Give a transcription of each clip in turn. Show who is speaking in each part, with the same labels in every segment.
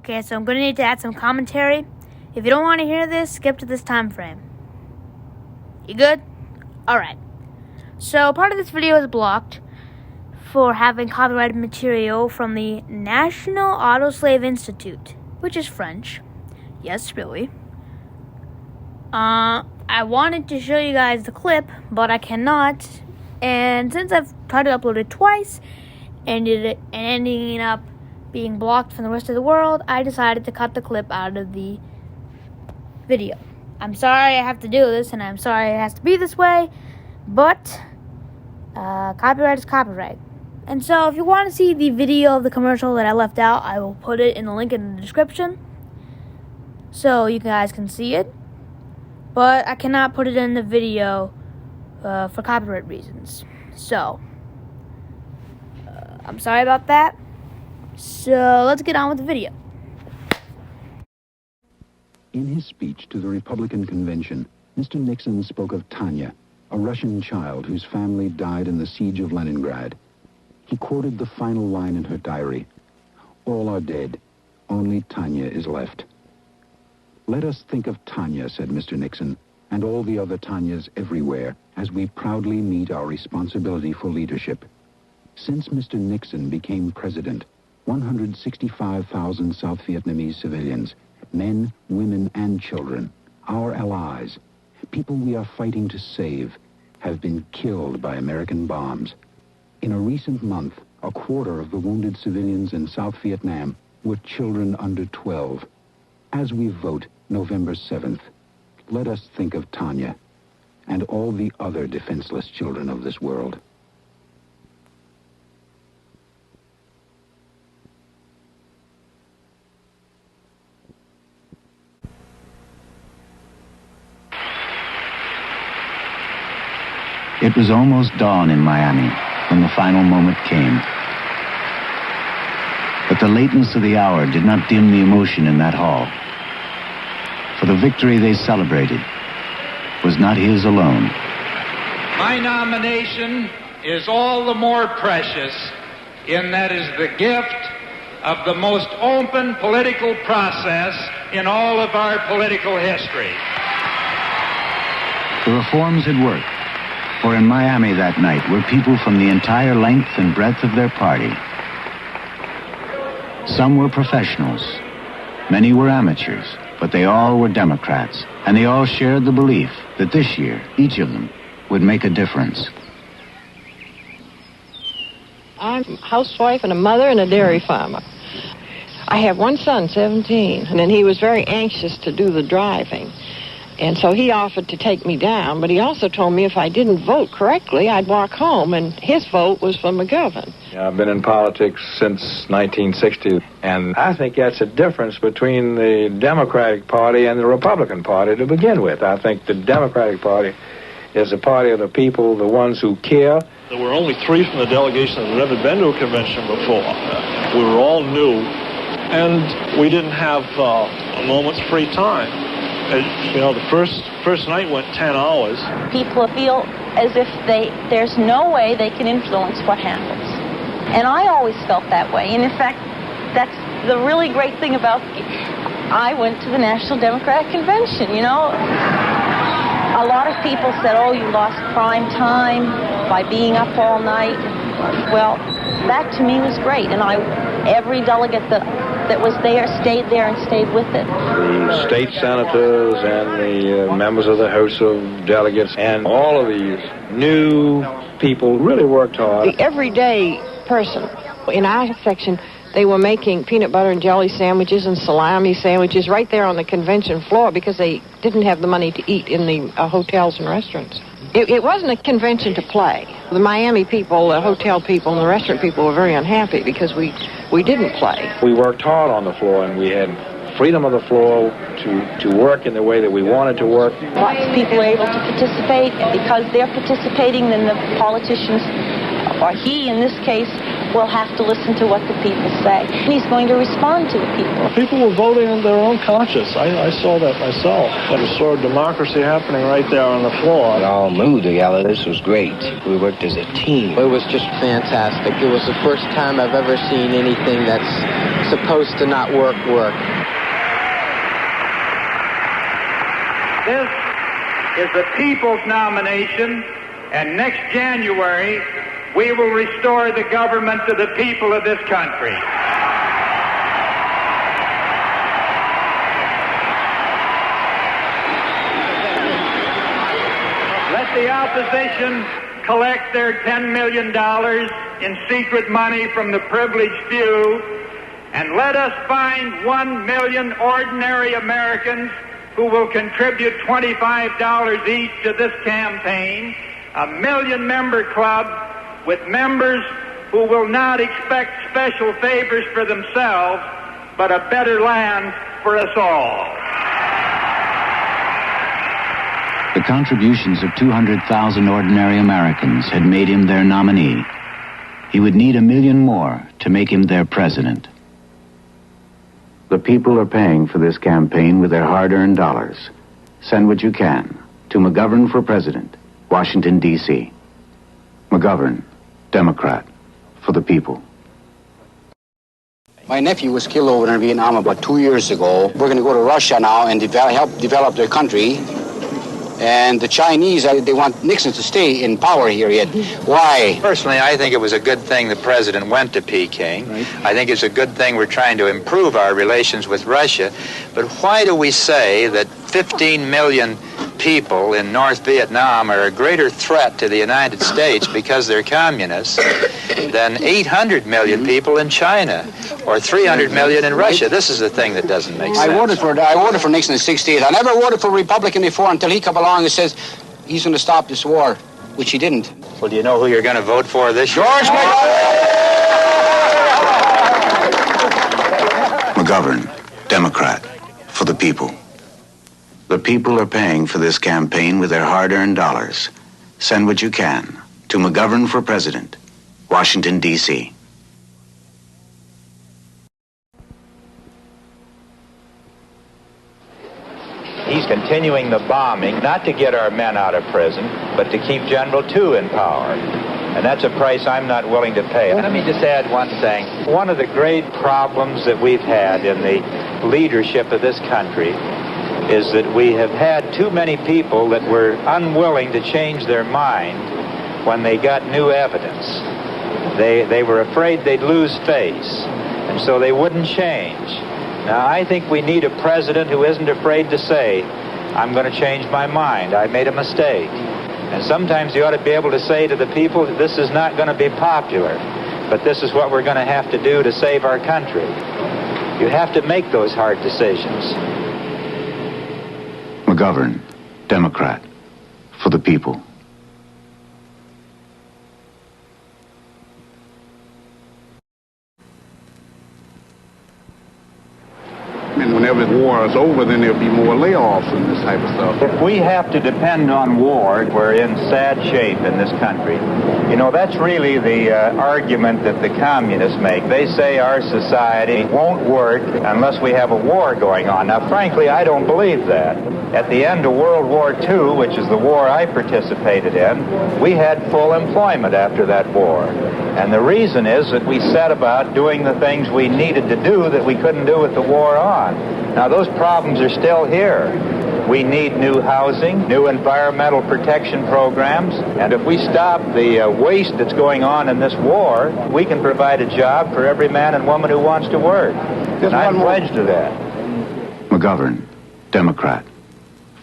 Speaker 1: Okay, so I'm going to need to add some commentary. If you don't want to hear this, skip to this time frame. You good? Alright. So, part of this video is blocked for having copyrighted material from the National Autoslave Institute, which is French. Yes, really. I wanted to show you guys the clip, but I cannot. And since I've tried to upload it twice, and ending up being blocked from the rest of the world, I decided to cut the clip out of the video. I'm sorry I have to do this, and I'm sorry it has to be this way, but copyright is copyright. And so if you want to see the video of the commercial that I left out, I will put it in the link in the description so you guys can see it. But I cannot put it in the video for copyright reasons. So, I'm sorry about that. So, let's get on with the video.
Speaker 2: In his speech to the Republican convention, Mr. Nixon spoke of Tanya, a Russian child whose family died in the siege of Leningrad. He quoted the final line in her diary, "All are dead. Only Tanya is left." "Let us think of Tanya," said Mr. Nixon, "and all the other Tanyas everywhere, as we proudly meet our responsibility for leadership." Since Mr. Nixon became president, 165,000 South Vietnamese civilians, men, women, and children, our allies, people we are fighting to save, have been killed by American bombs. In a recent month, a quarter of the wounded civilians in South Vietnam were children under 12. As we vote November 7th, let us think of Tanya and all the other defenseless children of this world.
Speaker 3: It was almost dawn in Miami when the final moment came. But the lateness of the hour did not dim the emotion in that hall. For the victory they celebrated was not his alone.
Speaker 4: My nomination is all the more precious in that is the gift of the most open political process in all of our political history.
Speaker 3: The reforms had worked, for in Miami that night were people from the entire length and breadth of their party. Some were professionals, many were amateurs, but they all were Democrats, and they all shared the belief that this year, each of them would make a difference.
Speaker 5: I'm a housewife and a mother and a dairy farmer. I have one son, 17, and he was very anxious to do the driving. And so he offered to take me down, but he also told me if I didn't vote correctly, I'd walk home, and his vote was for McGovern.
Speaker 6: I've been in politics since 1960, and I think that's a difference between the Democratic Party and the Republican Party to begin with. I think the Democratic Party is the party of the people, the ones who care.
Speaker 7: There were only 3 from the delegation that had ever been to a convention before. We were all new, and we didn't have a moment's free time. You know, the first night went 10 hours.
Speaker 8: People feel as if there's no way they can influence what happens. And I always felt that way. And in fact, that's the really great thing about, I went to the National Democratic Convention, you know. A lot of people said, oh, you lost prime time by being up all night. Well, that to me was great. And every delegate that was there stayed there and stayed with it.
Speaker 6: The state senators and the members of the House of Delegates and all of these new people really worked hard.
Speaker 5: The everyday person in our section, they were making peanut butter and jelly sandwiches and salami sandwiches right there on the convention floor because they didn't have the money to eat in the hotels and restaurants. It wasn't a convention to play. The Miami people, the hotel people, and the restaurant people were very unhappy because we didn't play.
Speaker 6: We worked hard on the floor, and we had freedom of the floor to work in the way that we wanted to work.
Speaker 8: Lots of people are able to participate, and because they're participating, then the politicians, or he in this case, will have to listen to what the people say. He's going to respond to the people.
Speaker 7: People were voting on their own conscience. I saw that myself. I saw democracy happening right there on the floor.
Speaker 9: We all moved together. This was great. We worked as a team. It was just fantastic. It was the first time I've ever seen anything that's
Speaker 10: supposed to not work.
Speaker 4: This is the people's nomination, and next January, we will restore the government to the people of this country. Let the opposition collect their $10 million in secret money from the privileged few, and let us find 1 million ordinary Americans who will contribute $25 each to this campaign, a million-member club with members who will not expect special favors for themselves, but a better land for us all.
Speaker 3: The contributions of 200,000 ordinary Americans had made him their nominee. He would need 1 million more to make him their president. The people are paying for this campaign with their hard-earned dollars. Send what you can to McGovern for president, Washington, D.C. McGovern, Democrat, for the people.
Speaker 9: My nephew was killed over in Vietnam about 2 years ago. We're going to go to Russia now and help develop their country. And the Chinese, they want Nixon to stay in power here yet. Why?
Speaker 11: Personally, I think it was a good thing the president went to Peking. Right. I think it's a good thing we're trying to improve our relations with Russia. But why do we say that 15 million people in North Vietnam are a greater threat to the United States because they're communists than 800 million people in China or 300 million in Russia? This is the thing that doesn't make sense.
Speaker 9: I voted for Nixon in '68. I never voted for Republican before until he came along and says he's going to stop this war, which he didn't.
Speaker 11: Well, do you know who you're going to vote for this year?
Speaker 9: George
Speaker 3: McGovern, Democrat, for the people. The people are paying for this campaign with their hard-earned dollars. Send what you can to McGovern for president, Washington, D.C.
Speaker 11: He's continuing the bombing, not to get our men out of prison, but to keep General Tu in power. And that's a price I'm not willing to pay. And let me just add one thing. One of the great problems that we've had in the leadership of this country is that we have had too many people that were unwilling to change their mind when they got new evidence. They were afraid they'd lose face, and so they wouldn't change. Now, I think we need a president who isn't afraid to say, I'm going to change my mind. I made a mistake. And sometimes you ought to be able to say to the people, this is not going to be popular, but this is what we're going to have to do to save our country. You have to make those hard decisions.
Speaker 3: McGovern, Democrat, for the people.
Speaker 12: And whenever the war is over, then there'll be more layoffs and this type of stuff.
Speaker 11: If we have to depend on war, we're in sad shape in this country. You know, that's really the argument that the communists make. They say our society won't work unless we have a war going on. Now, frankly, I don't believe that. At the end of World War II, which is the war I participated in, we had full employment after that war. And the reason is that we set about doing the things we needed to do that we couldn't do with the war on. Now, those problems are still here. We need new housing, new environmental protection programs, and if we stop the waste that's going on in this war, we can provide a job for every man and woman who wants to work. And I'm pledged to that.
Speaker 3: McGovern, Democrat,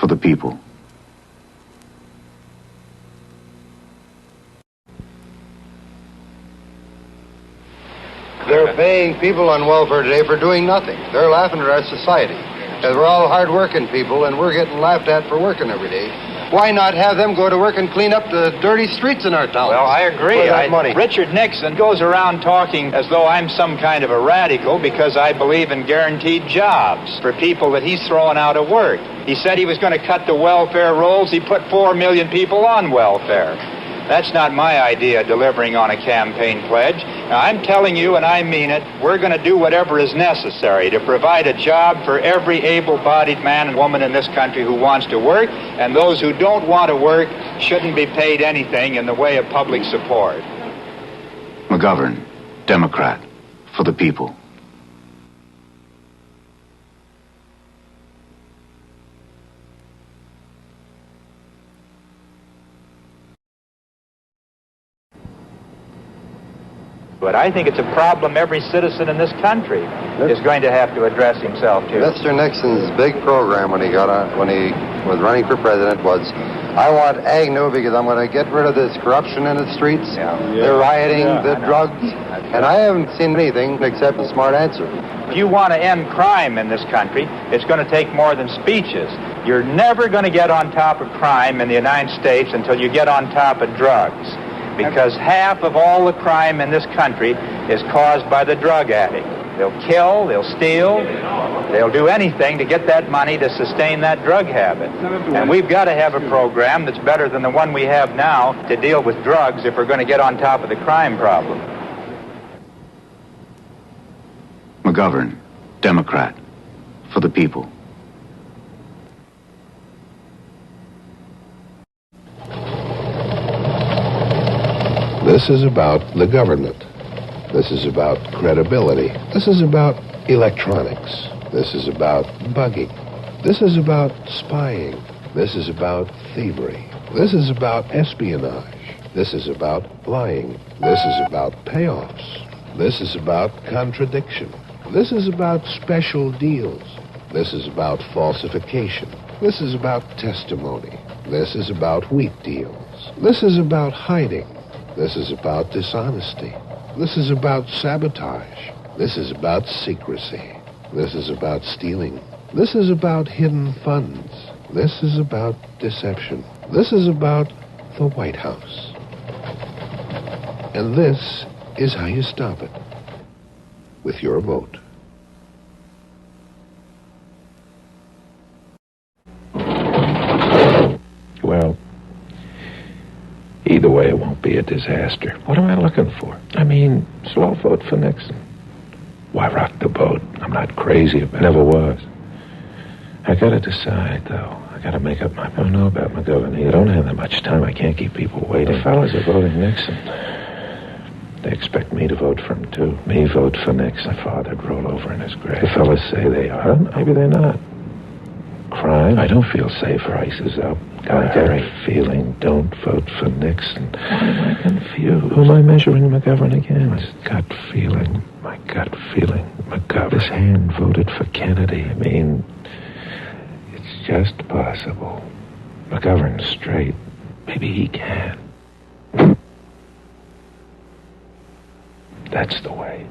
Speaker 3: for the people.
Speaker 13: They're paying people on welfare today for doing nothing. They're laughing at our society. Because we're all hard-working people, and we're getting laughed at for working every day. Why not have them go to work and clean up the dirty streets in our town?
Speaker 11: Well, I agree. Richard Nixon goes around talking as though I'm some kind of a radical because I believe in guaranteed jobs for people that he's throwing out of work. He said he was going to cut the welfare rolls. He put 4 million people on welfare. That's not my idea of delivering on a campaign pledge. Now, I'm telling you, and I mean it, we're going to do whatever is necessary to provide a job for every able-bodied man and woman in this country who wants to work, and those who don't want to work shouldn't be paid anything in the way of public support.
Speaker 3: McGovern, Democrat, for the people.
Speaker 11: But I think it's a problem every citizen in this country is going to have to address himself to.
Speaker 13: Mr. Nixon's big program when he was running for president was, I want Agnew because I'm going to get rid of this corruption in the streets, the rioting, the drugs, and I haven't seen anything except a smart answer.
Speaker 11: If you want to end crime in this country, it's going to take more than speeches. You're never going to get on top of crime in the United States until you get on top of drugs. Because half of all the crime in this country is caused by the drug addict. They'll kill, they'll steal, they'll do anything to get that money to sustain that drug habit. And we've got to have a program that's better than the one we have now to deal with drugs if we're going to get on top of the crime problem.
Speaker 3: McGovern, Democrat, for the people.
Speaker 10: This is about the government. This is about credibility. This is about electronics. This is about bugging. This is about spying. This is about thievery. This is about espionage. This is about lying. This is about payoffs. This is about contradiction. This is about special deals. This is about falsification. This is about testimony. This is about wheat deals. This is about hiding. This is about dishonesty. This is about sabotage. This is about secrecy. This is about stealing. This is about hidden funds. This is about deception. This is about the White House. And this is how you stop it. With your vote.
Speaker 14: Well, either way, it won't be a disaster. What am I looking for? I mean, so I'll vote for Nixon. Why rock the boat? I'm not crazy about it. Never was. I gotta decide, though. I gotta make up my mind. I don't know about McGovern. You don't have that much time. I can't keep people waiting. The fellas are voting Nixon. They expect me to vote for him, too. Me vote for Nixon. My father'd roll over in his grave. The fellas say they are. Maybe they're not. Crime? I don't feel safe. Price is up. Got a feeling. Don't vote for Nixon. Why am I confused? Who am I measuring McGovern against? My gut feeling. My gut feeling. McGovern. This hand voted for Kennedy. I mean, it's just possible. McGovern's straight. Maybe he can. That's the way.